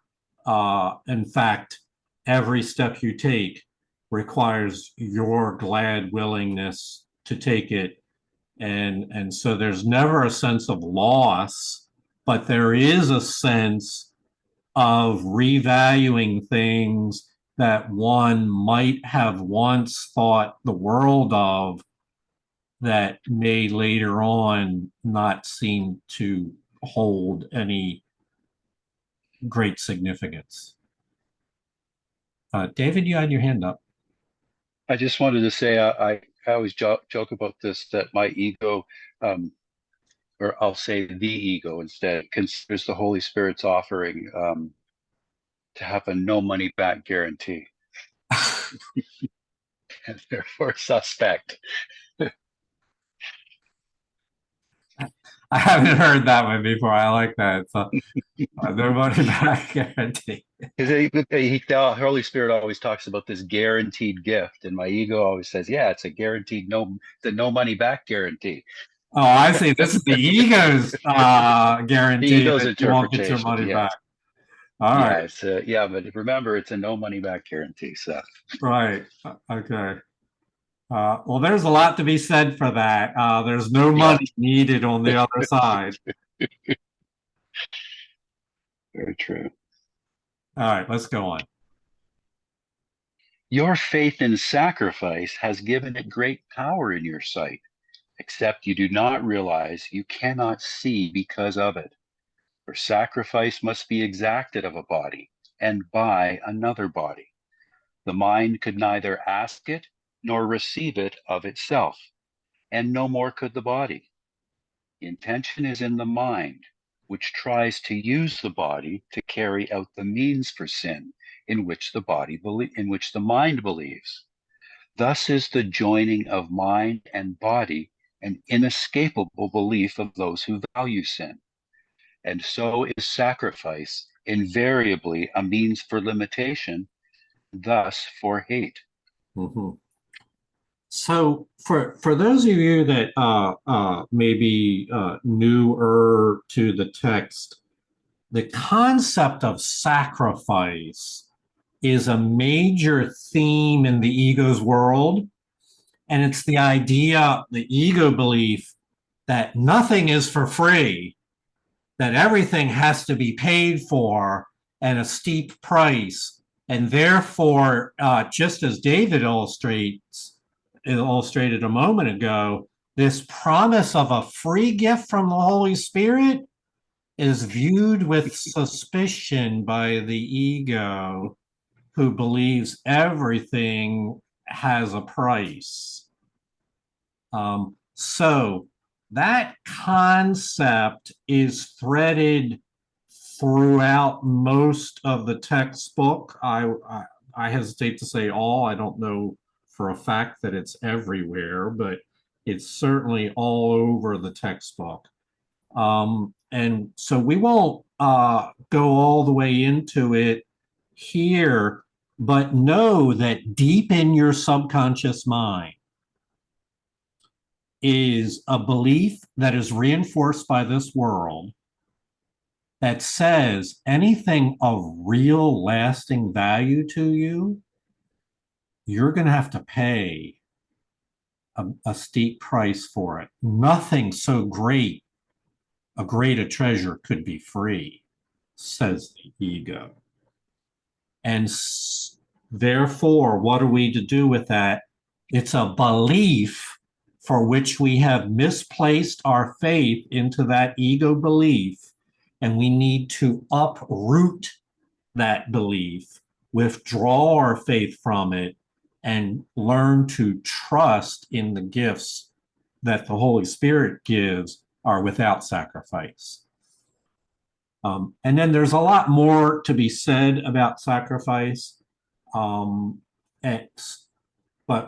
In fact, every step you take requires your glad willingness to take it. And so there's never a sense of loss, but there is a sense of revaluing things that one might have once thought the world of that may later on not seem to hold any great significance. David, you had your hand up. I just wanted to say I always joke about this, that my ego, or I'll say the ego instead, considers the Holy Spirit's offering to have a no money back guarantee, and therefore suspect. I haven't heard that one before. I like that. So, no money back guarantee. Because the Holy Spirit always talks about this guaranteed gift, and my ego always says, "Yeah, it's a guaranteed the no money back guarantee." Oh, I see. This is the ego's guarantee The ego's that you won't get your interpretation, money yes. back. All Yeah, right. it's yeah, but remember, it's a no money back guarantee. So Right. Okay. Well, there's a lot to be said for that. There's no yeah, money needed on the other side. very true. All right, let's go on. Your faith in sacrifice has given it great power in your sight, except you do not realize you cannot see because of it. For sacrifice must be exacted of a body and by another body. The mind could neither ask it nor receive it of itself, and no more could the body. Intention is in the mind, which tries to use the body to carry out the means for sin in which the mind believes. Thus is the joining of mind and body an inescapable belief of those who value sin. And so is sacrifice invariably a means for limitation, thus for hate. Mhm. So for those of you that may be newer to the text, the concept of sacrifice is a major theme in the ego's world. And it's the idea, the ego belief that nothing is for free, that everything has to be paid for at a steep price. And therefore, just as David illustrated a moment ago, this promise of a free gift from the Holy Spirit is viewed with suspicion by the ego, who believes everything has a price. So that concept is threaded throughout most of the textbook. I hesitate to say all. I don't know for a fact that it's everywhere, but it's certainly all over the textbook. And so we won't go all the way into it here, but know that deep in your subconscious mind is a belief that is reinforced by this world that says anything of real lasting value to you, you're going to have to pay a steep price for it. Nothing so great, a greater treasure could be free. says the ego. And therefore, what are we to do with that? It's a belief for which we have misplaced our faith into that ego belief, and we need to uproot that belief, withdraw our faith from it, and learn to trust in the gifts that the Holy Spirit gives are without sacrifice. And then there's a lot more to be said about sacrifice, but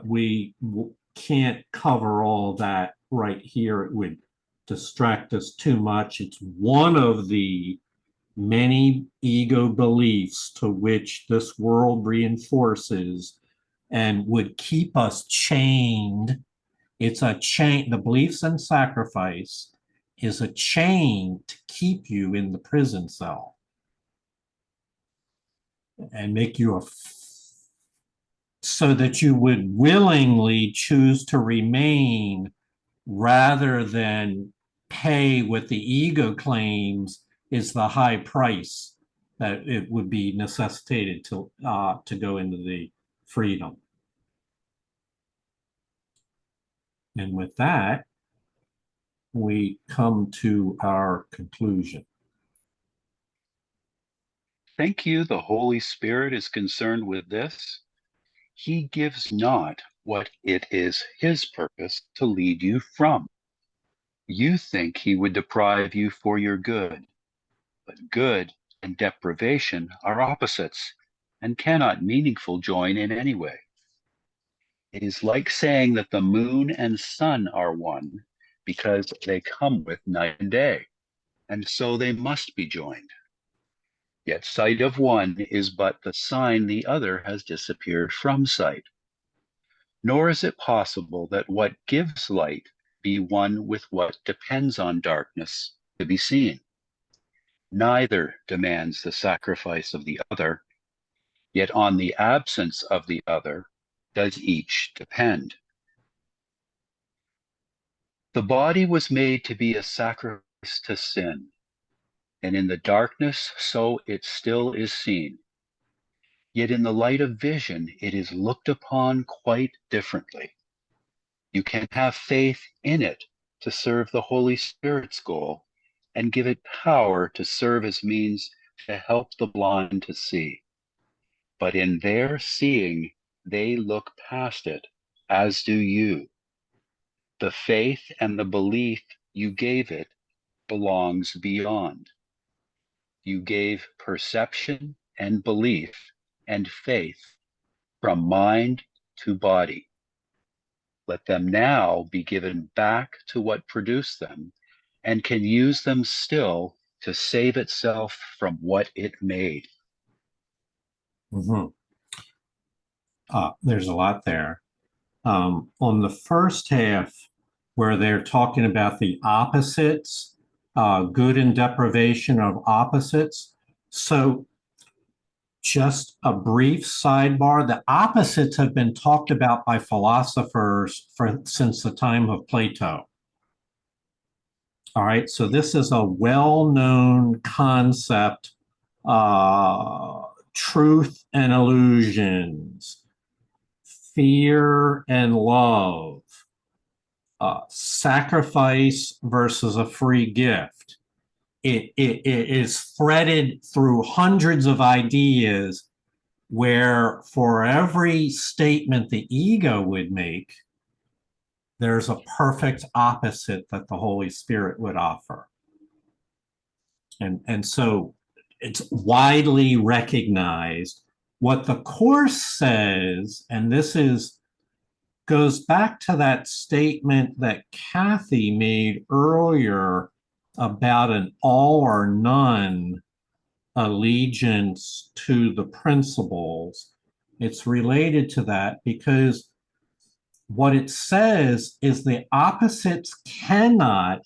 we can't cover all that right here. It would distract us too much. It's one of the many ego beliefs to which this world reinforces and would keep us chained. It's a chain. The beliefs in sacrifice is a chain to keep you in the prison cell and make you so that you would willingly choose to remain rather than pay what the ego claims is the high price that it would be necessitated to go into the freedom. And with that, we come to our conclusion. Think you the Holy Spirit is concerned with this? He gives not what it is his purpose to lead you from. You think he would deprive you for your good, but good and deprivation are opposites and cannot meaningful join in any way. It is like saying that the moon and sun are one because they come with night and day, and so they must be joined. Yet sight of one is but the sign the other has disappeared from sight. Nor is it possible that what gives light be one with what depends on darkness to be seen. Neither demands the sacrifice of the other, yet on the absence of the other does each depend. The body was made to be a sacrifice to sin, and in the darkness so it still is seen. Yet in the light of vision, it is looked upon quite differently. You can have faith in it to serve the Holy Spirit's goal and give it power to serve as means to help the blind to see. But in their seeing, they look past it, as do you. The faith and the belief you gave it belongs beyond. You gave perception and belief and faith from mind to body. Let them now be given back to what produced them and can use them still to save itself from what it made. Mm-hmm. There's a lot there. On the first half, where they're talking about the opposites, good and deprivation of opposites. So just a brief sidebar, the opposites have been talked about by philosophers since the time of Plato. All right, so this is a well-known concept, truth and illusions, fear and love, sacrifice versus a free gift. It is threaded through hundreds of ideas where for every statement the ego would make, there's a perfect opposite that the Holy Spirit would offer. And so it's widely recognized. What the Course says, and this goes back to that statement that Kathy made earlier about an all or none allegiance to the principles. It's related to that because what it says is the opposites cannot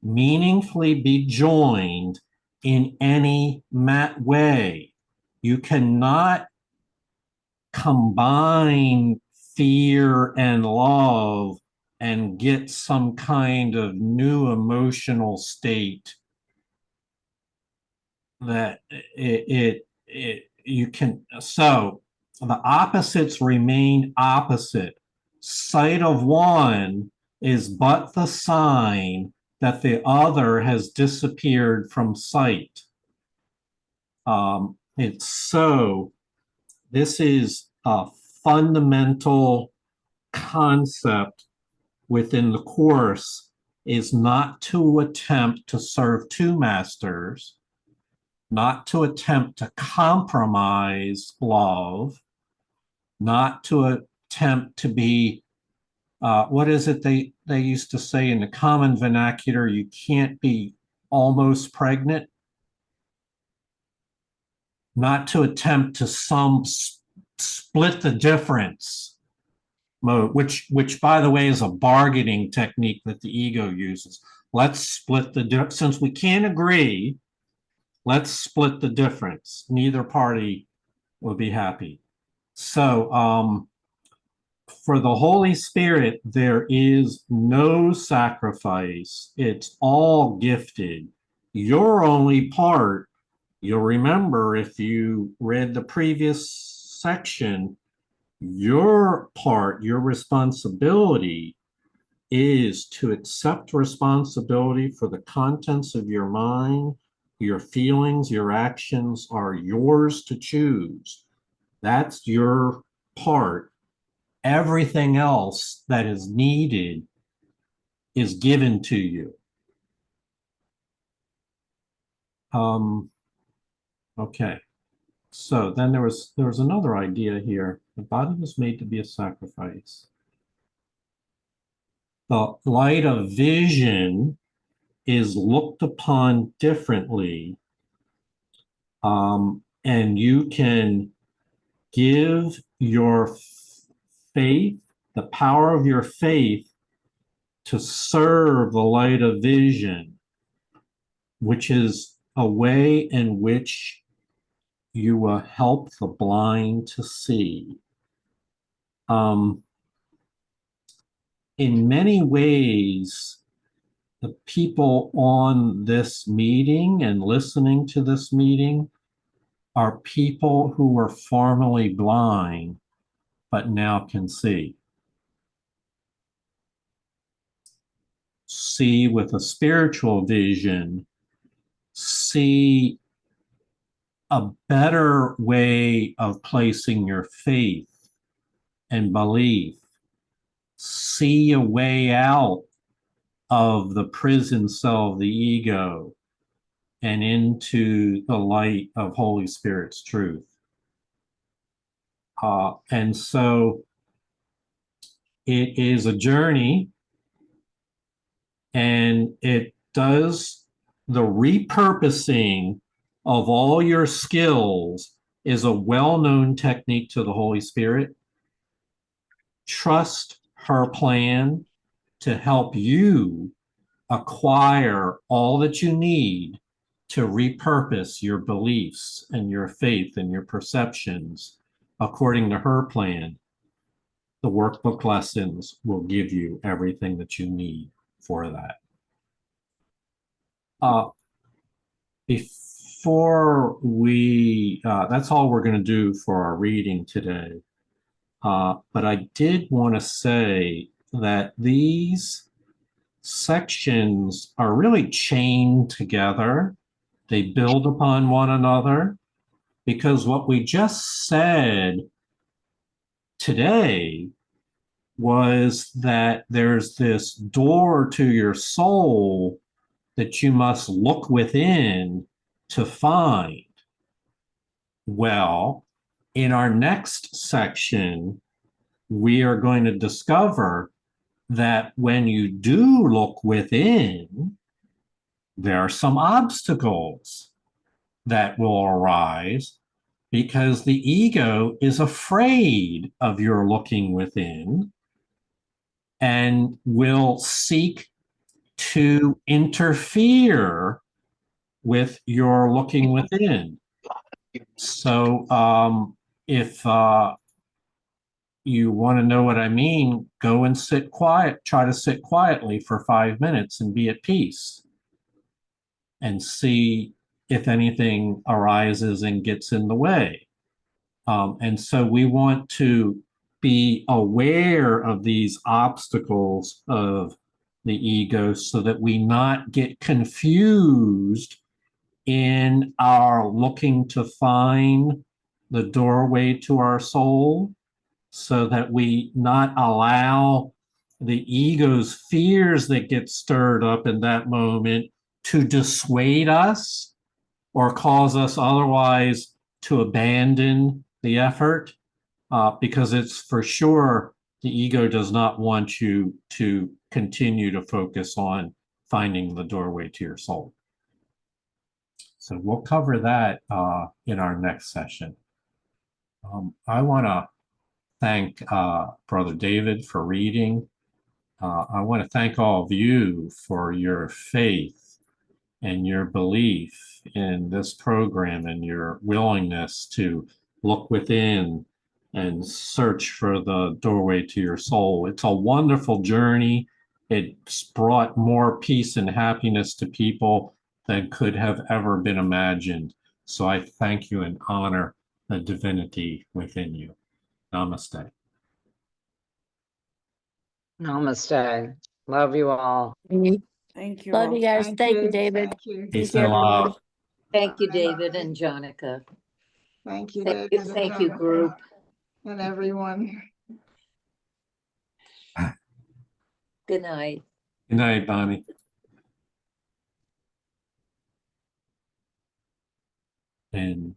meaningfully be joined in any way. You cannot combine fear and love and get some kind of new emotional state that you can, so the opposites remain opposite. Sight of one is but the sign that the other has disappeared from sight. It's so, this is a fundamental concept within the course, is not to attempt to serve two masters, not to attempt to compromise love, not to attempt to be, what is it they used to say in the common vernacular, you can't be almost pregnant, not to attempt to split the difference mode, which by the way is a bargaining technique that the ego uses. Let's split the difference. Since we can't agree, let's split the difference. Neither party will be happy. So for the Holy Spirit, there is no sacrifice. It's all gifted. Your only part, you'll remember if you read the previous section, your part, your responsibility is to accept responsibility for the contents of your mind. Your feelings, your actions are yours to choose. That's your part. Everything else that is needed is given to you. Okay. So then there was another idea here. The body was made to be a sacrifice. The light of vision is looked upon differently. And you can give your faith, the power of your faith, to serve the light of vision, which is a way in which you will help the blind to see. In many ways, the people on this meeting and listening to this meeting are people who were formerly blind, but now can see. See with a spiritual vision, see a better way of placing your faith and belief, see a way out of the prison cell of the ego and into the light of Holy Spirit's truth. And so it is a journey, and it does the repurposing of all your skills is a well-known technique to the Holy Spirit. Trust her plan to help you acquire all that you need to repurpose your beliefs and your faith and your perceptions according to her plan. The workbook lessons will give you everything that you need for that. Before we, that's all we're going to do for our reading today. But I did want to say that these sections are really chained together. They build upon one another, because what we just said today was that there's this door to your soul that you must look within to find. Well, in our next section, we are going to discover that when you do look within, there are some obstacles that will arise because the ego is afraid of your looking within and will seek to interfere with your looking within. So if you want to know what I mean, go and sit quiet, try to sit quietly for 5 minutes and be at peace and see if anything arises and gets in the way. And so we want to be aware of these obstacles of the ego so that we not get confused in our looking to find the doorway to our soul, so that we not allow the ego's fears that get stirred up in that moment to dissuade us or cause us otherwise to abandon the effort, because it's for sure the ego does not want you to continue to focus on finding the doorway to your soul. So we'll cover that in our next session. I want to thank Brother David for reading. I want to thank all of you for your faith and your belief in this program and your willingness to look within and search for the doorway to your soul. It's a wonderful journey. It's brought more peace and happiness to people than could have ever been imagined. So I thank you and honor the divinity within you. Namaste. Namaste. Love you all. Thank you Love all. you guys. Thank you, David. Thank you. Peace Take care, and everybody. love. Thank you, David and Jonica. Thank you, Thank David. you, and thank you, Jonaca, group. and everyone. Good night. Good night, Bonnie. And